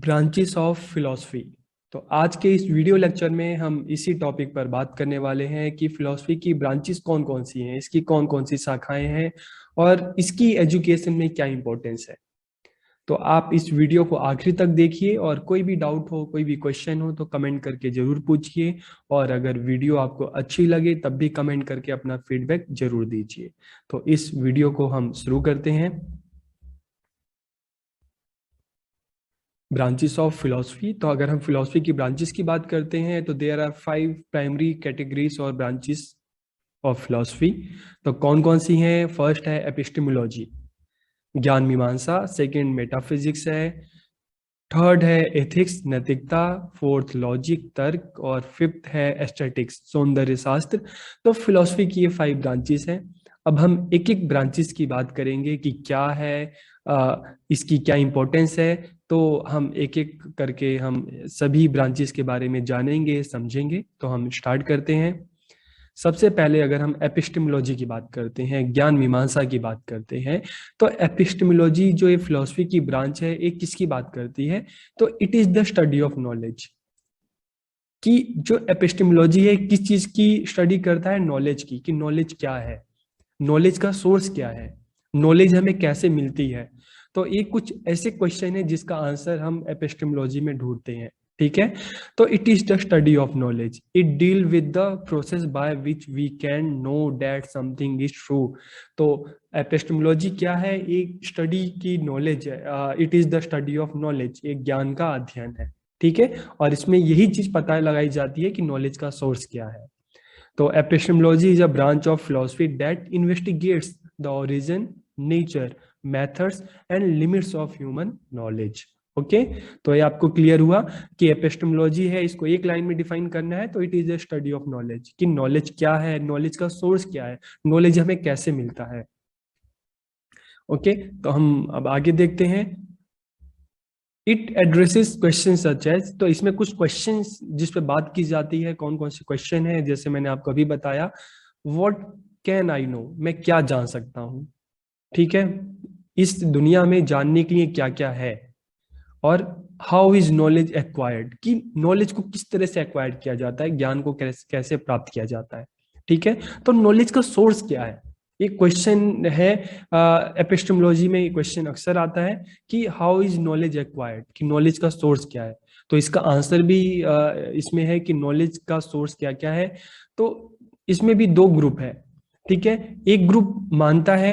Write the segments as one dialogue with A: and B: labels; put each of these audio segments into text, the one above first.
A: Branches of philosophy. तो आज के इस वीडियो लेक्चर में हम इसी टॉपिक पर बात करने वाले हैं कि फिलॉसफी की ब्रांचेस कौन कौन सी हैं, इसकी कौन कौन सी शाखाएं हैं और इसकी एजुकेशन में क्या इंपॉर्टेंस है। तो आप इस वीडियो को आखिरी तक देखिए और कोई भी डाउट हो, कोई भी क्वेश्चन हो तो कमेंट करके जरूर पूछिए। और अगर वीडियो आपको अच्छी लगे तब भी कमेंट करके अपना फीडबैक जरूर दीजिए। तो इस वीडियो को हम शुरू करते हैं। Branches of philosophy. तो अगर हम फिलॉसफी की ब्रांचेस की बात करते हैं तो देयर आर 5 प्राइमरी कैटेगरीज और ब्रांचेस ऑफ फिलॉसफी। तो कौन कौन सी हैं? फर्स्ट है एपिस्टेमोलॉजी, ज्ञान मीमांसा। सेकंड मेटाफिजिक्स है। थर्ड है एथिक्स, नैतिकता। फोर्थ लॉजिक, तर्क। और फिफ्थ है एस्थेटिक्स, सौंदर्य शास्त्र। तो फिलॉसफी की ये 5 ब्रांचेस हैं। अब हम एक एक ब्रांचेस की बात करेंगे कि क्या है, इसकी क्या इंपॉर्टेंस है। तो हम एक एक करके हम सभी ब्रांचेस के बारे में जानेंगे, समझेंगे। तो हम स्टार्ट करते हैं। सबसे पहले अगर हम एपिस्टेमोलॉजी की बात करते हैं, ज्ञान मीमांसा की बात करते हैं, तो एपिस्टेमोलॉजी जो ये फिलॉसफी की ब्रांच है, ये किसकी बात करती है? तो it is the study of knowledge. कि जो एपिस्टेमोलॉजी है किस चीज की स्टडी करता है? नॉलेज की, कि नॉलेज क्या है, नॉलेज का सोर्स क्या है, नॉलेज हमें कैसे मिलती है। तो ये कुछ ऐसे क्वेश्चन है जिसका आंसर हम एपिस्टेमोलॉजी में ढूंढते हैं। ठीक है। तो it is the study of knowledge. It deal with the process by which we can know that something is true. तो एपिस्टेमोलॉजी क्या है? एक स्टडी की नॉलेज है। It is the study of knowledge, एक ज्ञान का अध्ययन है। ठीक है। और इसमें यही चीज पता लगाई जाती है कि नॉलेज का सोर्स क्या है। तो epistemology is a branch of philosophy that investigates the origin, nature, methods and limits of human knowledge. Okay. तो ये आपको क्लियर हुआ कि एपिस्टेमोलॉजी है, इसको एक लाइन में डिफाइन करना है तो it is a study of knowledge, कि नॉलेज क्या है, नॉलेज का सोर्स क्या है, नॉलेज हमें कैसे मिलता है। ओके। तो हम अब आगे देखते हैं। It addresses question such as. तो इसमें कुछ क्वेश्चन जिस पे बात की जाती है, कौन कौन से क्वेश्चन है, जैसे मैंने आपको अभी बताया, व्हाट कैन आई नो, मैं क्या जान सकता हूँ। ठीक है। इस दुनिया में जानने के लिए क्या क्या है। और हाउ इज नॉलेज एक्वायर्ड, कि नॉलेज को किस तरह से एक्वायर्ड किया जाता है, ज्ञान को कैसे कैसे प्राप्त किया जाता है। ठीक है। तो नॉलेज का सोर्स क्या है, एक क्वेश्चन है। एपिस्टेमोलॉजी में ये क्वेश्चन अक्सर आता है कि हाउ इज नॉलेज एक्वायर्ड, कि नॉलेज का सोर्स क्या है। तो इसका आंसर भी इसमें है कि नॉलेज का सोर्स क्या क्या है। तो इसमें भी दो ग्रुप है। ठीक है। एक ग्रुप मानता है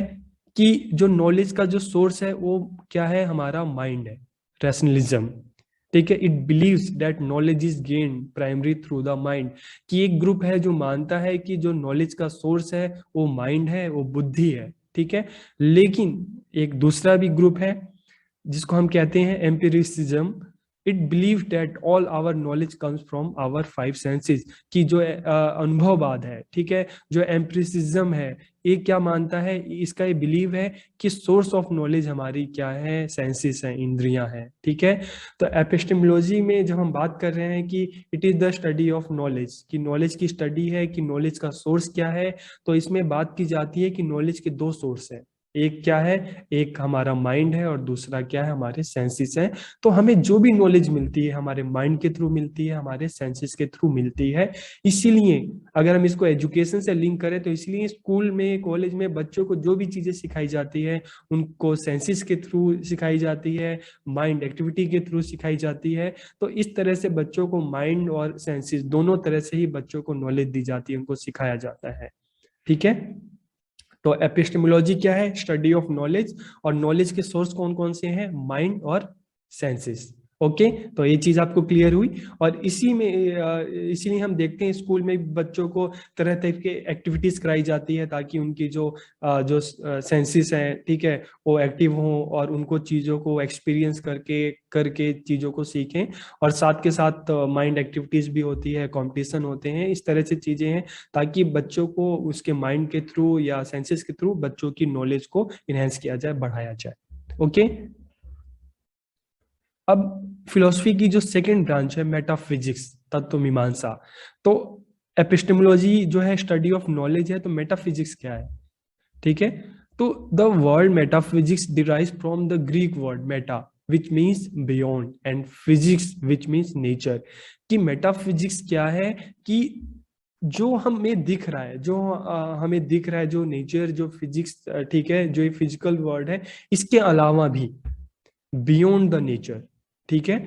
A: कि जो नॉलेज का जो सोर्स है वो क्या है, हमारा माइंड है, रैशनलिज्म। ठीक है। It believes that knowledge is gain primary through the mind. कि एक ग्रुप है जो मानता है कि जो नॉलेज का सोर्स है वो माइंड है, वो बुद्धि है। ठीक है। लेकिन एक दूसरा भी ग्रुप है जिसको हम कहते हैं empiricism. It believe that all our knowledge comes from our 5 senses. कि जो अनुभववाद है, ठीक है, जो एम्पिरिसिज्म है, ये क्या मानता है, इसका ये बिलीव है कि सोर्स ऑफ नॉलेज हमारी क्या है, सेंसेस है, इंद्रियां हैं। ठीक है। तो एपिस्टेमोलॉजी में जब हम बात कर रहे हैं कि it is the study of knowledge, कि नॉलेज की स्टडी है, कि नॉलेज का सोर्स क्या है, तो इसमें बात की जाती है कि नॉलेज के दो सोर्स हैं। एक क्या है, एक हमारा माइंड है और दूसरा क्या है, हमारे सेंसेस हैं। तो हमें जो भी नॉलेज मिलती है हमारे माइंड के थ्रू मिलती है, हमारे सेंसेस के थ्रू मिलती है। इसीलिए अगर हम इसको एजुकेशन से लिंक करें तो इसलिए स्कूल में, कॉलेज में बच्चों को जो भी चीजें सिखाई जाती है उनको सेंसेस के थ्रू सिखाई जाती है, माइंड एक्टिविटी के थ्रू सिखाई जाती है। तो इस तरह से बच्चों को माइंड और सेंसेस दोनों तरह से ही बच्चों को नॉलेज दी जाती है, उनको सिखाया जाता है। ठीक है। तो एपिस्टेमोलॉजी क्या है? Study of knowledge. और नॉलेज के सोर्स कौन कौन से हैं? माइंड और सेंसेस। ओके। तो ये चीज आपको क्लियर हुई। और इसी में इसीलिए हम देखते हैं स्कूल में बच्चों को तरह तरह के एक्टिविटीज कराई जाती है ताकि उनकी जो सेंसेस हैं, ठीक है, वो एक्टिव हों और उनको चीजों को एक्सपीरियंस करके करके चीजों को सीखें। और साथ के साथ माइंड एक्टिविटीज भी होती है, कंपटीशन होते हैं, इस तरह से चीजें हैं ताकि बच्चों को उसके माइंड के थ्रू या सेंसेस के थ्रू बच्चों की नॉलेज को इनहेंस किया जाए, बढ़ाया जाए। ओके। अब फिलोसफी की जो सेकंड ब्रांच है मेटाफिजिक्स, तत्व मीमांसा। तो एपिस्टेमोलॉजी जो है स्टडी ऑफ नॉलेज है, तो मेटाफिजिक्स क्या है? ठीक है। तो the word metaphysics derives from the Greek word Meta, which means beyond, and physics which means nature. कि मेटाफिजिक्स क्या है कि जो हमें दिख रहा है, जो हमें दिख रहा है, जो नेचर, जो फिजिक्स, ठीक है, जो ये फिजिकल वर्ल्ड है, इसके अलावा भी बियॉन्ड द नेचर, ठीक है,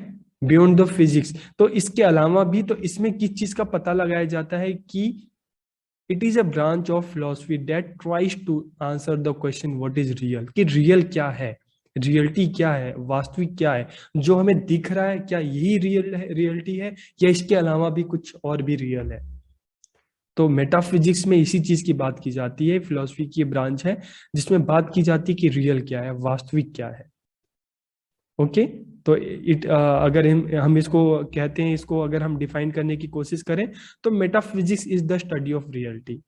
A: बियॉन्ड द फिजिक्स, तो इसके अलावा भी, तो इसमें किस चीज का पता लगाया जाता है कि it is a branch of philosophy that tries to answer the question what is real, कि रियल क्या है, रियलिटी क्या है, वास्तविक क्या है, जो हमें दिख रहा है क्या यही रियल है, रियलिटी है, या इसके अलावा भी कुछ और भी रियल है। तो मेटाफिजिक्स में इसी चीज की बात की जाती है, फिलोसफी की ब्रांच है जिसमें बात की जाती है कि रियल क्या है, वास्तविक क्या है। ओके, तो अगर हम इसको कहते हैं, इसको अगर हम डिफाइन करने की कोशिश करें, तो metaphysics is the study of reality,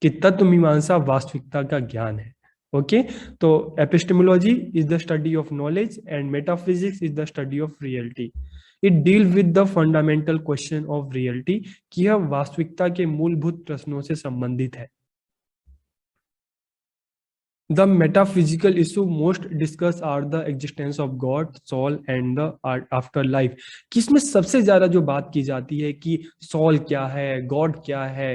A: कि तत्व मीमांसा वास्तविकता का ज्ञान है। ओके, तो epistemology is the study of knowledge and metaphysics is the study of reality. It deal with the fundamental question of reality, कि यह वास्तविकता के मूलभूत प्रश्नों से संबंधित है। The metaphysical issue most discussed are the existence of God, soul and the afterlife। किसमें सबसे ज्यादा जो बात की जाती है कि सोल क्या है, गॉड क्या है,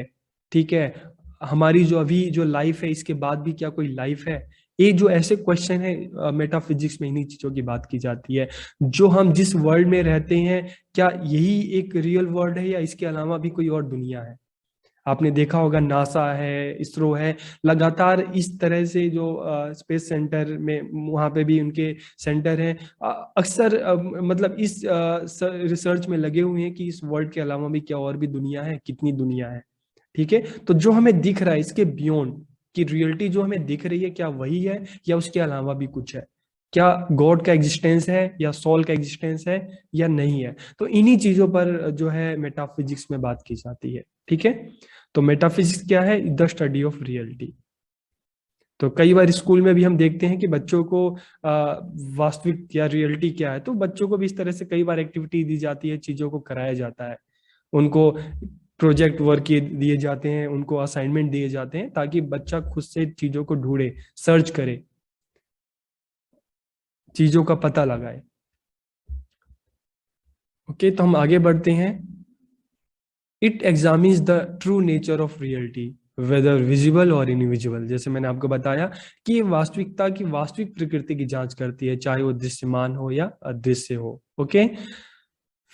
A: ठीक है, हमारी जो अभी जो लाइफ है इसके बाद भी क्या कोई लाइफ है, ये जो ऐसे क्वेश्चन है मेटाफिजिक्स में इन्हीं चीजों की बात की जाती है। जो हम जिस वर्ल्ड में रहते हैं, क्या यही एक रियल वर्ल्ड है या इसके अलावा भी कोई और दुनिया है। आपने देखा होगा नासा है, इसरो है, लगातार इस तरह से जो स्पेस सेंटर में, वहां पे भी उनके सेंटर हैं, अक्सर मतलब इस रिसर्च में लगे हुए हैं कि इस वर्ल्ड के अलावा भी क्या और भी दुनिया है, कितनी दुनिया है। ठीक है, तो जो हमें दिख रहा है इसके बियॉन्ड, कि रियलिटी जो हमें दिख रही है क्या वही है या उसके अलावा भी कुछ है, क्या गॉड का एग्जिस्टेंस है या सोल का एग्जिस्टेंस है या नहीं है। तो इन्हीं चीजों पर जो है मेटाफिजिक्स में बात की जाती है। ठीक है, तो मेटाफिजिक्स क्या है, द स्टडी ऑफ रियलिटी। तो कई बार स्कूल में भी हम देखते हैं कि बच्चों को वास्तविक या रियलिटी क्या है, तो बच्चों को भी इस तरह से कई बार एक्टिविटी दी जाती है, चीजों को कराया जाता है, उनको प्रोजेक्ट वर्क दिए जाते हैं, उनको असाइनमेंट दिए जाते हैं, ताकि बच्चा खुद से चीजों को ढूंढे, सर्च करे, चीजों का पता लगाए। ओके, तो हम आगे बढ़ते हैं। It examines the true nature of reality weather visible और इनविजिबल। जैसे मैंने आपको बताया कि ये वास्तविकता की वास्तविक प्रकृति की जांच करती है, चाहे वो दृश्यमान हो या अदृश्य हो। Okay,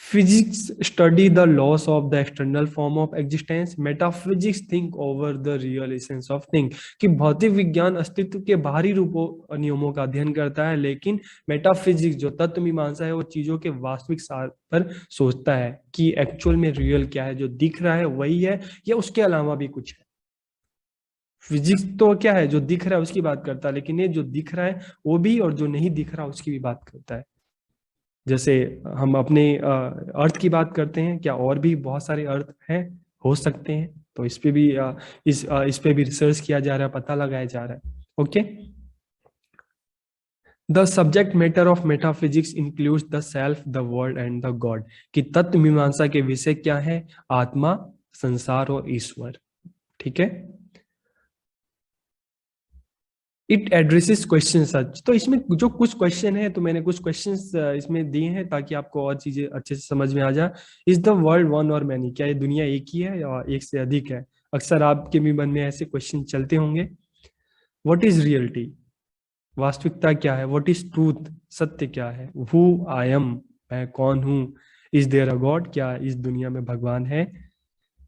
A: physics study the loss of the external form of existence, metaphysics think over the real essence of thing. कि भौतिक विज्ञान अस्तित्व के बाहरी रूपों नियमों का अध्ययन करता है, लेकिन मेटाफिजिक्स जो तत्व मीमांसा है वो चीजों के वास्तविक सार पर सोचता है कि एक्चुअल में रियल क्या है, जो दिख रहा है वही है या उसके अलावा भी कुछ है। फिजिक्स तो क्या है, जो दिख रहा है उसकी बात करता है, लेकिन ये जो दिख रहा है वो भी, और जो नहीं दिख रहा उसकी भी बात करता है। जैसे हम अपने अर्थ की बात करते हैं, क्या और भी बहुत सारे अर्थ हैं, हो सकते हैं, तो इस पे भी इस पे भी रिसर्च किया जा रहा है, पता लगाया जा रहा है। Okay, the subject matter of metaphysics includes the self, the world and the God. कि तत्व मीमांसा के विषय क्या है, आत्मा, संसार और ईश्वर। ठीक है, इट एड्रेसेस क्वेश्चन सच। तो इसमें जो कुछ क्वेश्चन है, तो मैंने कुछ क्वेश्चन इसमें दिए हैं ताकि आपको और चीजें अच्छे से समझ में आ जाए। इज द वर्ल्ड वन और मैनी, क्या ये दुनिया एक ही है या एक से अधिक है। अक्सर आपके भी मन में ऐसे क्वेश्चन चलते होंगे। व्हाट इज रियलिटी, वास्तविकता क्या है। व्हाट इज ट्रूथ, सत्य क्या है। हु आई एम, मैं कौन हूँ। इज देयर अ गॉड, क्या इस दुनिया में भगवान है।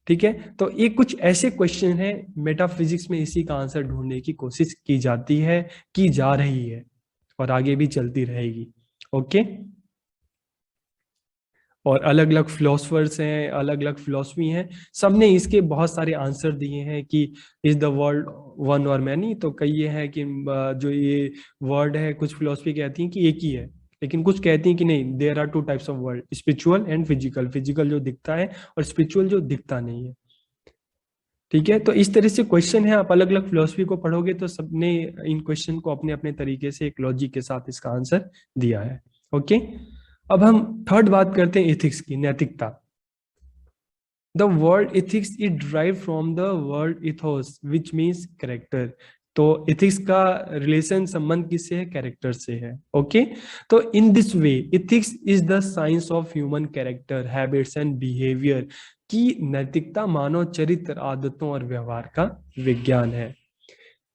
A: ठीक है, तो ये कुछ ऐसे क्वेश्चन है, मेटाफिजिक्स में इसी का आंसर ढूंढने की कोशिश की जाती है, की जा रही है, और आगे भी चलती रहेगी। ओके, और अलग अलग फिलोसफर्स हैं, अलग अलग फिलोसफी हैं, सबने इसके बहुत सारे आंसर दिए हैं कि इज द वर्ल्ड वन और मैनी। तो कई ये है कि जो ये वर्ड है, कुछ फिलोसफी कहती हैं कि एक ही है, लेकिन कुछ कहती हैं कि नहीं, there are two types of world, spiritual and physical. Physical जो दिखता है और स्पिरिचुअल जो दिखता नहीं है। ठीक है, तो इस तरह से क्वेश्चन है, आप अलग अलग फिलोसफी को पढ़ोगे तो सबने इन क्वेश्चन को अपने अपने तरीके से एक लॉजिक के साथ इसका आंसर दिया है। ओके, अब हम थर्ड बात करते हैं एथिक्स की, नैतिकता। The word ethics is drive from the word ethos which means character. तो इथिक्स का रिलेशन संबंध किससे है? कैरेक्टर से है। ओके, तो in this way ethics is the science of human character, habits and behaviour, की नैतिकता मानव चरित्र, आदतों और व्यवहार का विज्ञान है।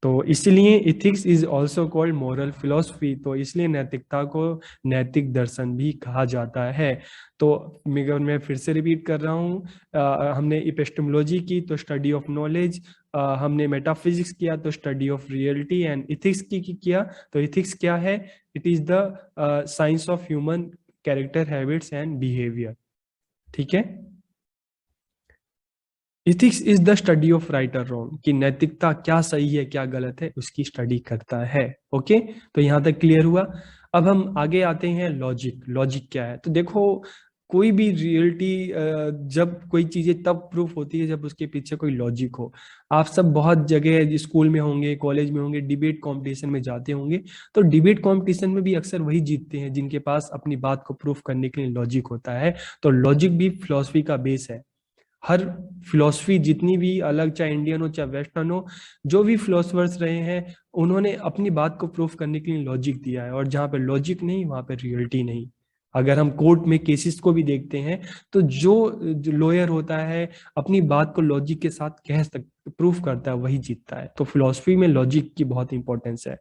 A: तो इसलिए ethics is also called moral philosophy, तो इसलिए नैतिकता को नैतिक दर्शन भी कहा जाता है। तो मैं फिर से रिपीट कर रहा हूँ, हमने इपिस्टेमोलॉजी की तो स्टडी ऑफ नॉलेज, हमने मेटाफिजिक्स किया तो study of reality, and ethics की किया तो इथिक्स क्या है? It is the science of human character, habits and behaviour. ठीक है, ethics is the study of right और रॉन्ग, कि नैतिकता क्या सही है क्या गलत है उसकी स्टडी करता है। ओके, तो यहां तक क्लियर हुआ। अब हम आगे आते हैं लॉजिक। लॉजिक क्या है? तो देखो, कोई भी रियलिटी, जब कोई चीजें तब प्रूफ होती है जब उसके पीछे कोई लॉजिक हो। आप सब बहुत जगह स्कूल में होंगे, कॉलेज में होंगे, डिबेट कंपटीशन में जाते होंगे, तो डिबेट कंपटीशन में भी अक्सर वही जीतते हैं जिनके पास अपनी बात को प्रूफ करने के लिए लॉजिक होता है। तो लॉजिक भी फिलॉसफी का बेस है। हर फिलॉसफी जितनी भी अलग, चाहे इंडियन हो चाहे वेस्टर्न हो, जो भी फिलोसफर्स रहे हैं उन्होंने अपनी बात को प्रूफ करने के लिए लॉजिक दिया है, और जहां पे लॉजिक नहीं वहां पे रियलिटी नहीं। अगर हम कोर्ट में केसेस को भी देखते हैं तो जो लॉयर होता है अपनी बात को लॉजिक के साथ कह सक प्रूफ करता है वही जीतता है। तो फिलॉसफी में लॉजिक की बहुत इंपॉर्टेंस है।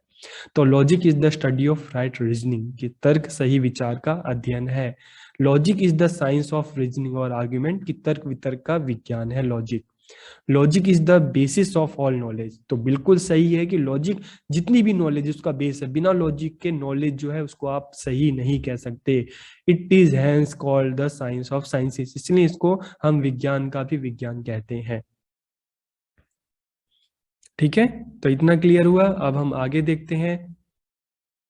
A: तो logic is the study of right reasoning, कि तर्क सही विचार का अध्ययन है। Logic is the science of reasoning और आर्ग्यूमेंट, की तर्क वितर्क का विज्ञान है logic. Logic is the basis of all knowledge, तो बिल्कुल सही है कि लॉजिक जितनी भी नॉलेज उसका बेस है। बिना लॉजिक के नॉलेज जो है उसको आप सही नहीं कह सकते। It is hence called the science of sciences, इसलिए इसको हम विज्ञान का भी विज्ञान कहते हैं। ठीक है, तो इतना क्लियर हुआ। अब हम आगे देखते हैं।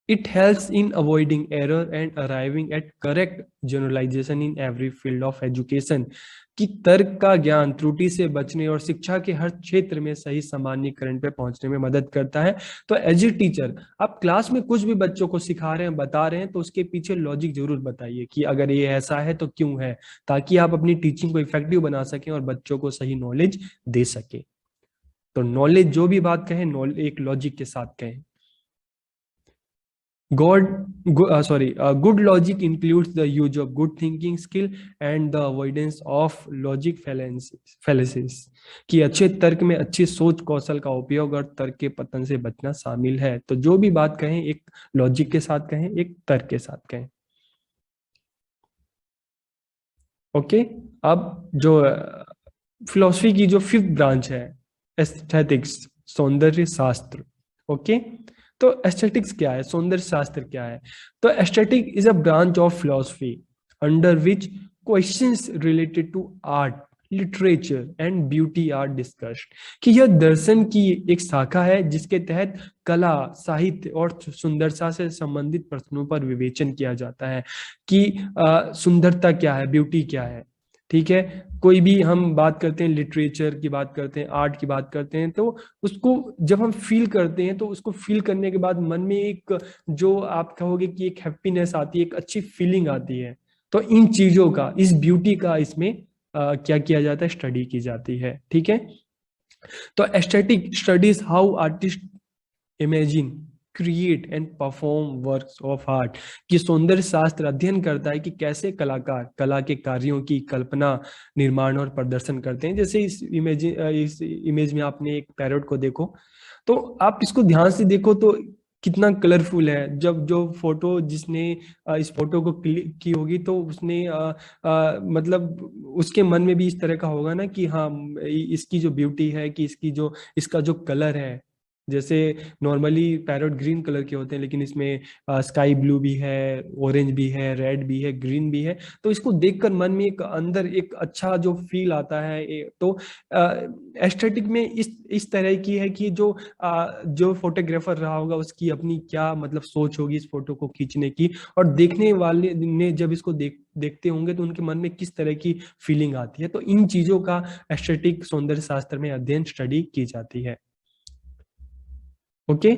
A: It helps in avoiding error and arriving at correct generalization in every field of education, कि तर्क का ज्ञान त्रुटि से बचने और शिक्षा के हर क्षेत्र में सही सामान्यीकरण पे पहुंचने में मदद करता है। तो एज ए टीचर आप क्लास में कुछ भी बच्चों को सिखा रहे हैं, बता रहे हैं, तो उसके पीछे लॉजिक जरूर बताइए कि अगर ये ऐसा है तो क्यों है, ताकि आप अपनी टीचिंग को इफेक्टिव बना सकें और बच्चों को सही नॉलेज दे सके। तो नॉलेज जो भी बात कहें एक लॉजिक के साथ कहें। Good logic includes the use of good thinking skill and the avoidance of logic fallacies, कि अच्छे तर्क में अच्छी सोच कौशल का उपयोग और तर्क के पतन से बचना शामिल है। तो जो भी बात कहें एक लॉजिक के साथ कहें, एक तर्क के साथ कहें। ओके, अब जो फिलोसफी की जो फिफ्थ ब्रांच है, एस्थेटिक्स, सौंदर्य शास्त्र। ओके, तो एस्थेटिक्स क्या है, सौंदर्य शास्त्र क्या है? तो aesthetic is a branch of philosophy under which questions related to art, literature and beauty are discussed, कि यह दर्शन की एक शाखा है जिसके तहत कला, साहित्य और सुंदरता से संबंधित प्रश्नों पर विवेचन किया जाता है कि सुंदरता क्या है, ब्यूटी क्या है। ठीक है, कोई भी हम बात करते हैं, लिटरेचर की बात करते हैं, आर्ट की बात करते हैं, तो उसको जब हम फील करते हैं तो उसको फील करने के बाद मन में एक, जो आप कहोगे कि एक हैप्पीनेस आती है, एक अच्छी फीलिंग आती है। तो इन चीजों का, इस ब्यूटी का इसमें क्या किया जाता है, स्टडी की जाती है। ठीक है, तो aesthetic studies how artist imagine, create and perform works of art, कि सौंदर्य शास्त्र अध्ययन करता है कि कैसे कलाकार कला के कार्यों की कल्पना, निर्माण और प्रदर्शन करते हैं। जैसे इस इमेज में आपने एक पैरोट को देखो, तो आप इसको ध्यान से देखो तो कितना कलरफुल है। जब जो फोटो जिसने इस फोटो को क्लिक की होगी तो उसने मतलब उसके मन में भी इस तरह का होगा ना कि हाँ, इसकी जो ब्यूटी है, कि इसका जो कलर है, जैसे नॉर्मली पैरोट ग्रीन कलर के होते हैं, लेकिन इसमें स्काई ब्लू भी है, ऑरेंज भी है, रेड भी है, ग्रीन भी है। तो इसको देखकर मन में एक अंदर एक अच्छा जो फील आता है। तो एस्थेटिक में इस तरह की है कि जो फोटोग्राफर रहा होगा उसकी अपनी क्या मतलब सोच होगी इस फोटो को खींचने की, और देखने वाले ने जब इसको देखते होंगे तो उनके मन में किस तरह की फीलिंग आती है। तो इन चीजों का एस्थेटिक सौंदर्य शास्त्र में अध्ययन, स्टडी की जाती है। Okay,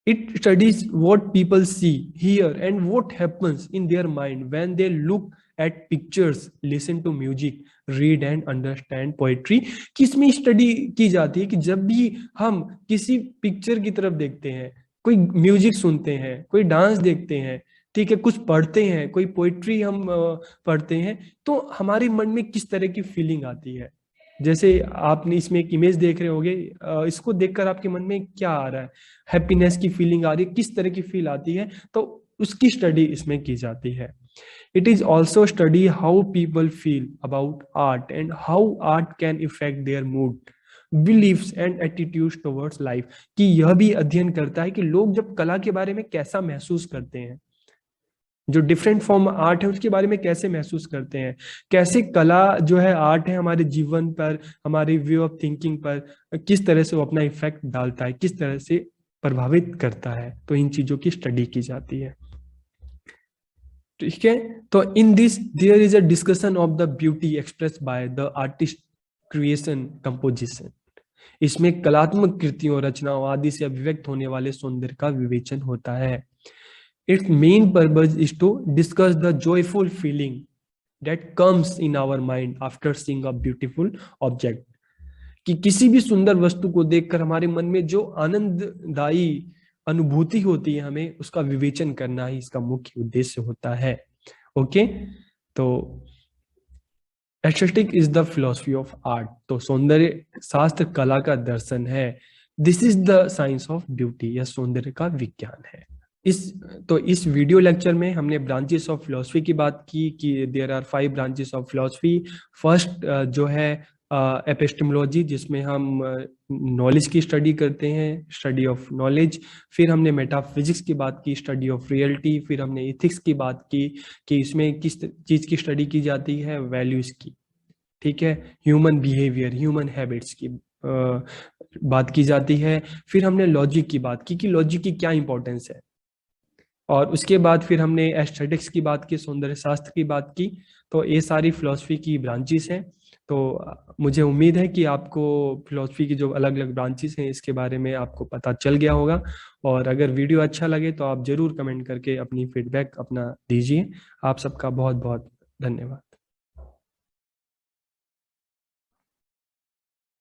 A: it studies what people see, hear, and what happens in their mind when they look at pictures, listen to music, read and understand poetry. किसमें स्टडी की जाती है कि जब भी हम किसी पिक्चर की तरफ देखते हैं, कोई म्यूजिक सुनते हैं, कोई डांस देखते हैं, ठीक है, कुछ पढ़ते हैं, कोई पोइट्री हम पढ़ते हैं, तो हमारे मन में किस तरह की फीलिंग आती है। जैसे आपने इसमें एक इमेज देख रहे होगे, इसको देखकर आपके मन में क्या आ रहा है, हैप्पीनेस की फीलिंग आ रही है, किस तरह की फील आती है, तो उसकी स्टडी इसमें की जाती है। It is also study how people feel about art and how art can effect their mood, beliefs and attitudes towards life. कि यह भी अध्ययन करता है कि लोग जब कला के बारे में कैसा महसूस करते हैं, जो डिफरेंट फॉर्म आर्ट है उसके बारे में कैसे महसूस करते हैं, कैसे कला जो है आर्ट है हमारे जीवन पर, हमारी व्यू ऑफ थिंकिंग पर किस तरह से वो अपना इफेक्ट डालता है, किस तरह से प्रभावित करता है। तो इन चीजों की स्टडी की जाती है। ठीक है, तो in this there is a discussion of the beauty express by the artist, creation, composition. इसमें कलात्मक कृतियों, रचनाओं आदि से अभिव्यक्त होने वाले सौंदर्य का विवेचन होता है। Its main purpose is to discuss the joyful feeling that comes in our mind after seeing a beautiful object। कि किसी भी सुंदर वस्तु को देखकर हमारे मन में जो आनंददायी अनुभूति होती है, हमें उसका विवेचन करना ही इसका मुख्य उद्देश्य होता है। ओके, तो aesthetic is the philosophy of art. तो सौंदर्य शास्त्र कला का दर्शन है। This is the science of beauty, यह सौंदर्य का विज्ञान है। इस वीडियो लेक्चर में हमने ब्रांचेस ऑफ फिलोसफी की बात की कि there are 5 branches of philosophy. First जो है एपिस्टेमोलॉजी, जिसमें हम नॉलेज की स्टडी करते हैं, स्टडी ऑफ नॉलेज। फिर हमने मेटाफिजिक्स की बात की, स्टडी ऑफ रियलिटी। फिर हमने इथिक्स की बात की कि इसमें किस चीज की स्टडी की जाती है, वैल्यूज की। ठीक है, ह्यूमन बिहेवियर, ह्यूमन हैबिट्स की बात की जाती है। फिर हमने लॉजिक की बात की कि लॉजिक की क्या इंपॉर्टेंस है, और उसके बाद फिर हमने एस्थेटिक्स की बात की, सौंदर्य शास्त्र की बात की। तो ये सारी फिलोसफी की ब्रांचेस हैं। तो मुझे उम्मीद है कि आपको फिलोसफी की जो अलग अलग ब्रांचेस हैं इसके बारे में आपको पता चल गया होगा। और अगर वीडियो अच्छा लगे तो आप जरूर कमेंट करके अपनी फीडबैक अपना दीजिए। आप सबका बहुत बहुत धन्यवाद।